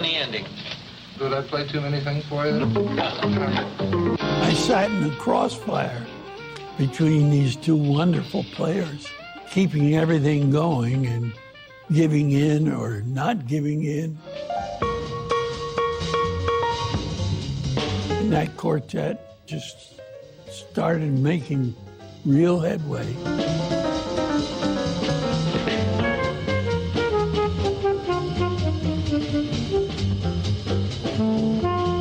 the ending. Did I play too many things for you? I sat in the crossfire between these two wonderful players, keeping everything going and giving in or not giving in. And that quartet just started making real headway.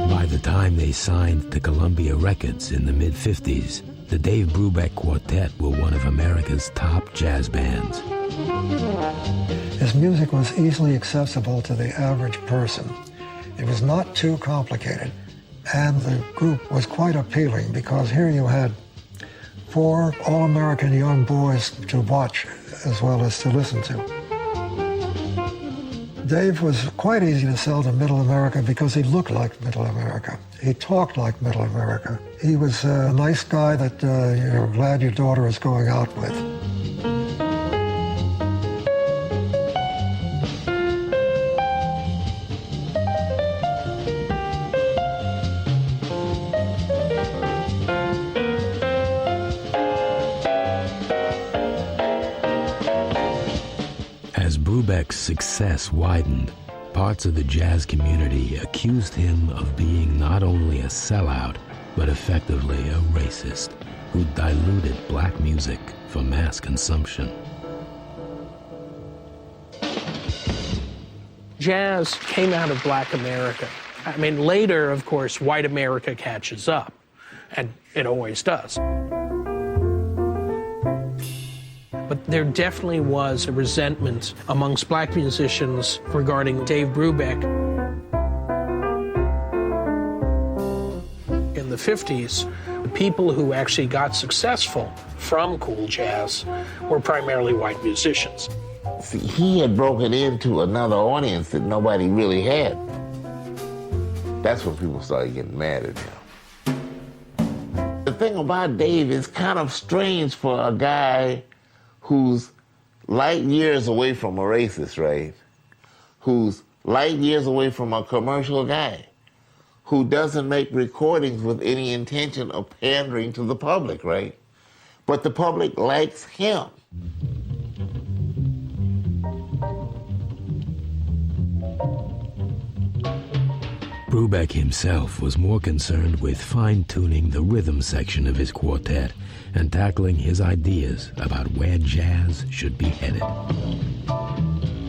By the time they signed to Columbia Records in the mid-50s, the Dave Brubeck Quartet were one of America's top jazz bands. His music was easily accessible to the average person. It was not too complicated, and the group was quite appealing because here you had 4 all-American young boys to watch as well as to listen to. Dave was quite easy to sell to Middle America because he looked like Middle America. He talked like Middle America. He was a nice guy that you're glad your daughter is going out with. As Brubeck's success widened, parts of the jazz community accused him of being not only a sellout, but effectively a racist who diluted black music for mass consumption. Jazz came out of black America. I mean, later, of course, white America catches up, and it always does. But there definitely was a resentment amongst black musicians regarding Dave Brubeck. In the 50s, the people who actually got successful from cool jazz were primarily white musicians. See, he had broken into another audience that nobody really had. That's when people started getting mad at him. The thing about Dave is kind of strange for a guy who's light years away from a racist, right? Who's light years away from a commercial guy, who doesn't make recordings with any intention of pandering to the public, right? But the public likes him. Brubeck himself was more concerned with fine-tuning the rhythm section of his quartet and tackling his ideas about where jazz should be headed.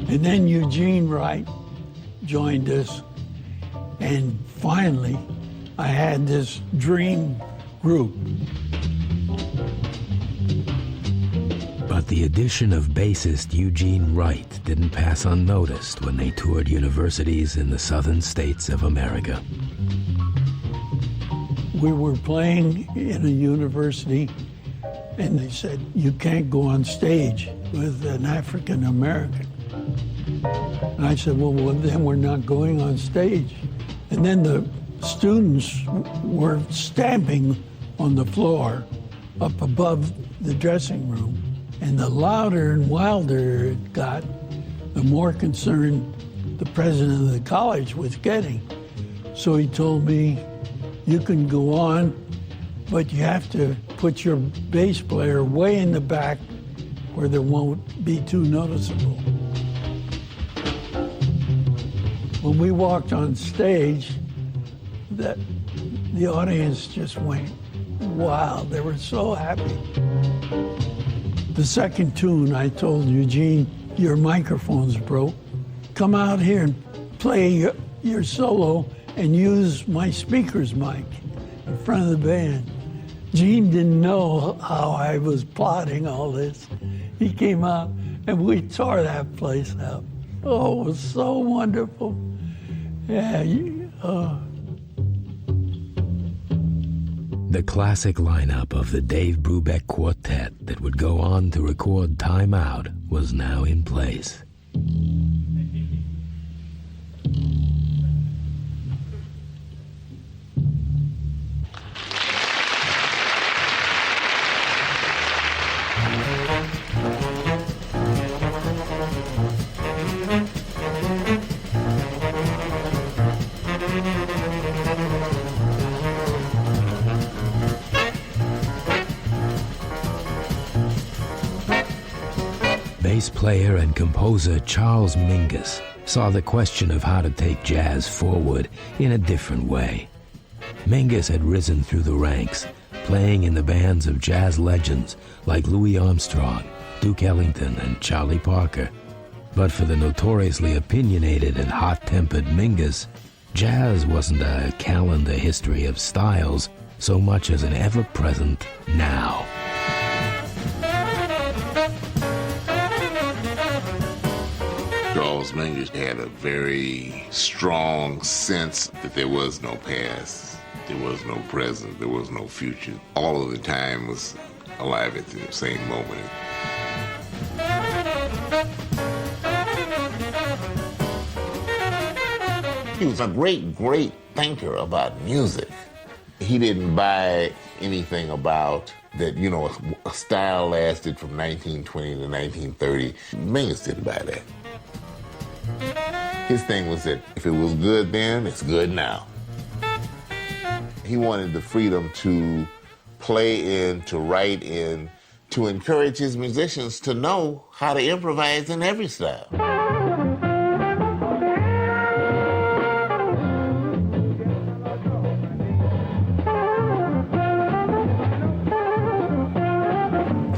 And then Eugene Wright joined us, and finally I had this dream group. But the addition of bassist Eugene Wright didn't pass unnoticed when they toured universities in the southern states of America. We were playing in a university, and they said, you can't go on stage with an African American. And I said, well, then we're not going on stage. And then the students were stamping on the floor up above the dressing room. And the louder and wilder it got, the more concerned the president of the college was getting. So he told me, you can go on, but you have to put your bass player way in the back where there won't be too noticeable. When we walked on stage, the audience just went wild. They were so happy. The second tune, I told Eugene, your microphone's broke. Come out here and play your solo and use my speaker's mic in front of the band. Gene didn't know how I was plotting all this. He came out and we tore that place up. Oh, it was so wonderful. Yeah, The classic lineup of the Dave Brubeck Quartet that would go on to record Time Out was now in place. Bass player and composer Charles Mingus saw the question of how to take jazz forward in a different way. Mingus had risen through the ranks, playing in the bands of jazz legends like Louis Armstrong, Duke Ellington, and Charlie Parker. But for the notoriously opinionated and hot-tempered Mingus, jazz wasn't a calendar history of styles so much as an ever-present now. Charles Mingus had a very strong sense that there was no past, there was no present, there was no future. All of the time was alive at the same moment. He was a great thinker about music. He didn't buy anything about that, you know, a style lasted from 1920 to 1930. Mingus didn't buy that. His thing was that if it was good then, it's good now. He wanted the freedom to play in, to write in, to encourage his musicians to know how to improvise in every style.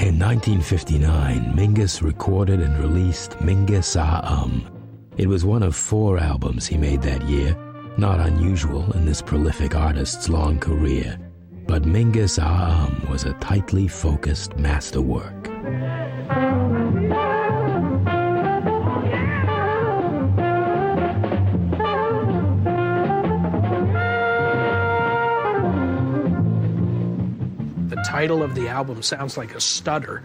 In 1959, Mingus recorded and released Mingus It was one of 4 albums he made that year, not unusual in this prolific artist's long career. But Mingus was a tightly focused masterwork. The title of the album sounds like a stutter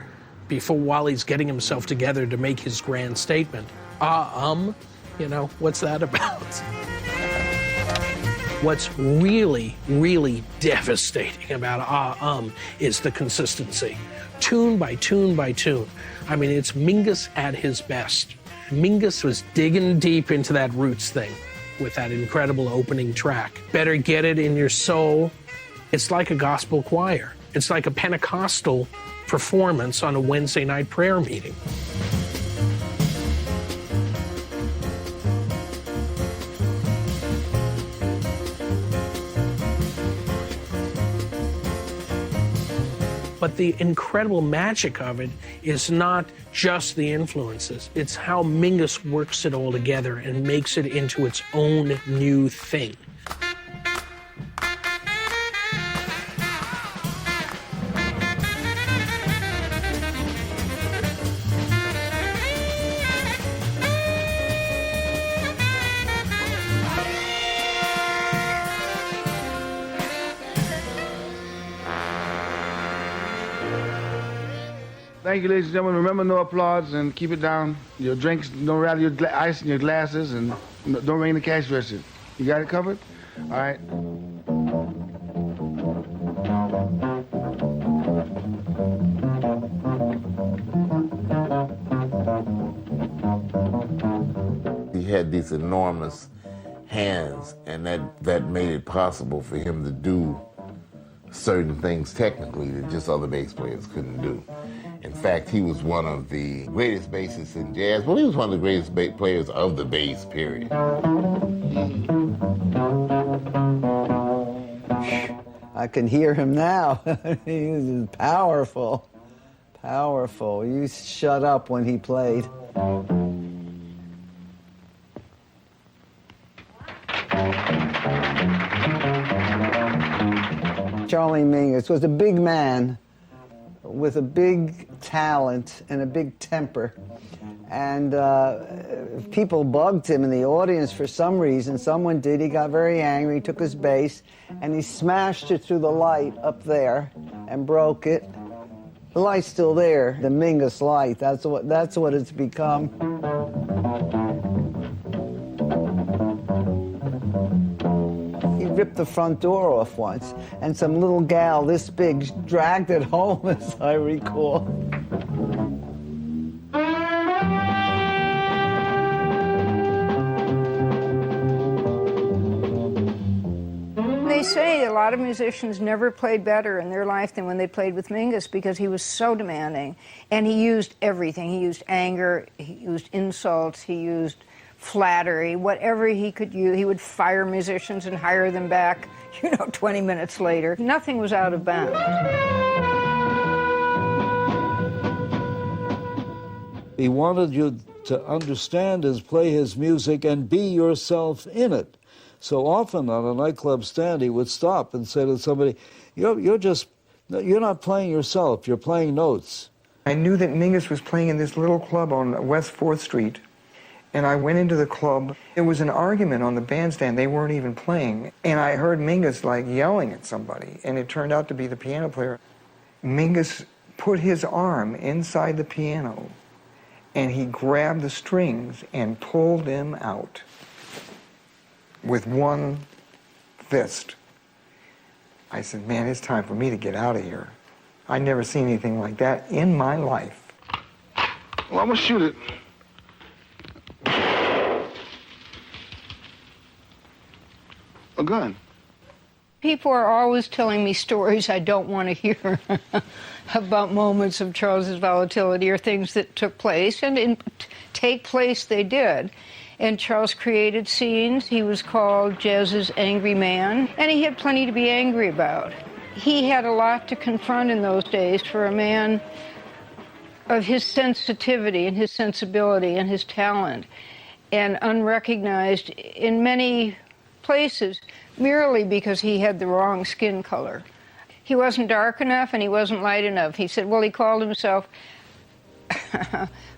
while he's getting himself together to make his grand statement. You know, what's that about? What's really, really devastating about is the consistency. Tune by tune by tune. I mean, it's Mingus at his best. Mingus was digging deep into that roots thing with that incredible opening track. Better Get It in Your Soul. It's like a gospel choir. It's like a Pentecostal performance on a Wednesday night prayer meeting. But the incredible magic of it is not just the influences. It's how Mingus works it all together and makes it into its own new thing. Thank you, ladies and gentlemen. Remember, no applause and keep it down. Your drinks, don't rattle your ice in your glasses, and don't ring the cash register. You got it covered? All right. He had these enormous hands, and that made it possible for him to do certain things technically that just other bass players couldn't do. In fact, he was one of the greatest bassists in jazz. Well, he was one of the greatest players of the bass, period. I can hear him now. He was powerful, powerful. You shut up when he played. Charlie Mingus was a big man with a big talent and a big temper. And people bugged him in the audience for some reason. Someone did. He got very angry, took his bass, and he smashed it through the light up there and broke it. The light's still there, the Mingus light. That's what it's become. He ripped the front door off once, and some little gal this big dragged it home, as I recall. They They say a lot of musicians never played better in their life than when they played with Mingus, because he was so demanding. And he used everything. He used anger, he used insults, he used flattery, whatever he could use. He would fire musicians and hire them back, 20 minutes later. Nothing was out of bounds. He wanted you to understand his, play his music, and be yourself in it. So often on a nightclub stand, he would stop and say to somebody, you're not playing yourself, you're playing notes. I knew that Mingus was playing in this little club on West 4th Street, and I went into the club. There was an argument on the bandstand, they weren't even playing, and I heard Mingus like yelling at somebody, and it turned out to be the piano player. Mingus put his arm inside the piano, and he grabbed the strings and pulled them out with one fist. I said, man, it's time for me to get out of here. I'd never seen anything like that in my life. Well, I'm gonna shoot it. A gun. People are always telling me stories I don't want to hear about moments of Charles's volatility or things that took place, and take place they did. And Charles created scenes. He was called jazz's angry man, and he had plenty to be angry about. He had a lot to confront in those days for a man of his sensitivity and his sensibility and his talent, and unrecognized in many places merely because he had the wrong skin color. He wasn't dark enough and he wasn't light enough. He said, well, he called himself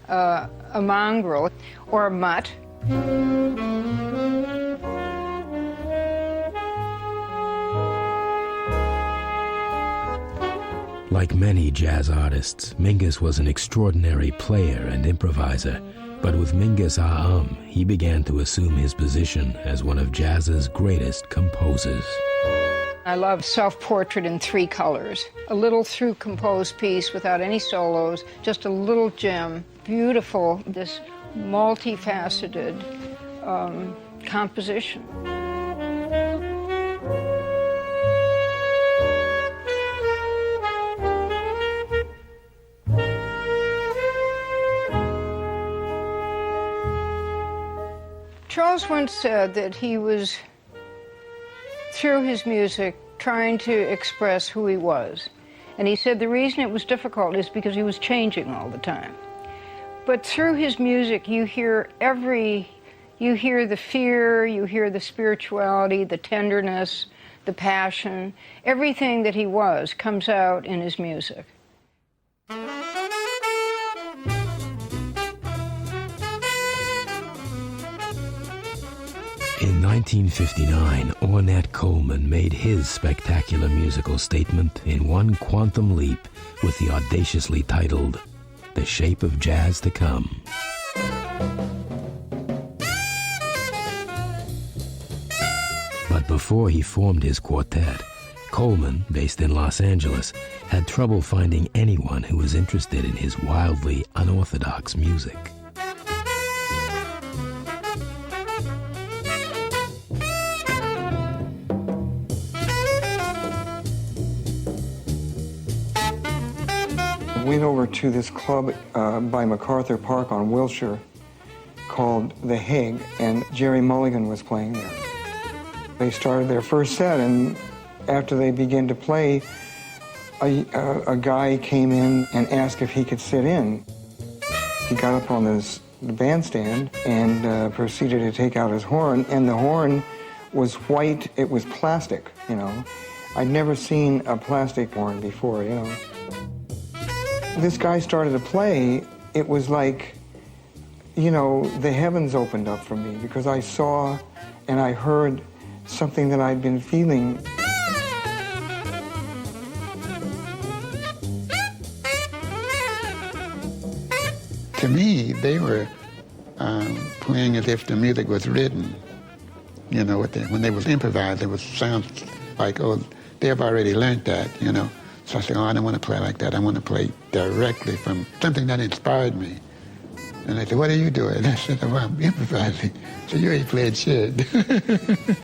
a mongrel or a mutt. Like many jazz artists, Mingus was an extraordinary player and improviser, but with Mingus he began to assume his position as one of jazz's greatest composers. I love Self-Portrait in 3 colors. A little through-composed piece without any solos, just a little gem. Beautiful, this multifaceted composition. Charles once said that he was, through his music, trying to express who he was. And he said the reason it was difficult is because he was changing all the time. But through his music, you hear the fear, you hear the spirituality, the tenderness, the passion. Everything that he was comes out in his music. In 1959, Ornette Coleman made his spectacular musical statement in one quantum leap with the audaciously titled The Shape of Jazz to Come. But before he formed his quartet, Coleman, based in Los Angeles, had trouble finding anyone who was interested in his wildly unorthodox music. Went over to this club by MacArthur Park on Wilshire called The Hague, and Jerry Mulligan was playing there. They started their first set, and after they began to play, a guy came in and asked if he could sit in. He got up on the bandstand and proceeded to take out his horn, and the horn was white. It was plastic, I'd never seen a plastic horn before, This guy started to play. It was like, the heavens opened up for me, because I saw and I heard something that I'd been feeling. To me, they were playing as if the music was written. When they was improvised, it would sound like, oh, they've already learned that, So I said, oh, I don't want to play like that. I want to play directly from something that inspired me. And they said, what are you doing? And I said, oh, I'm improvising. So you ain't playing shit.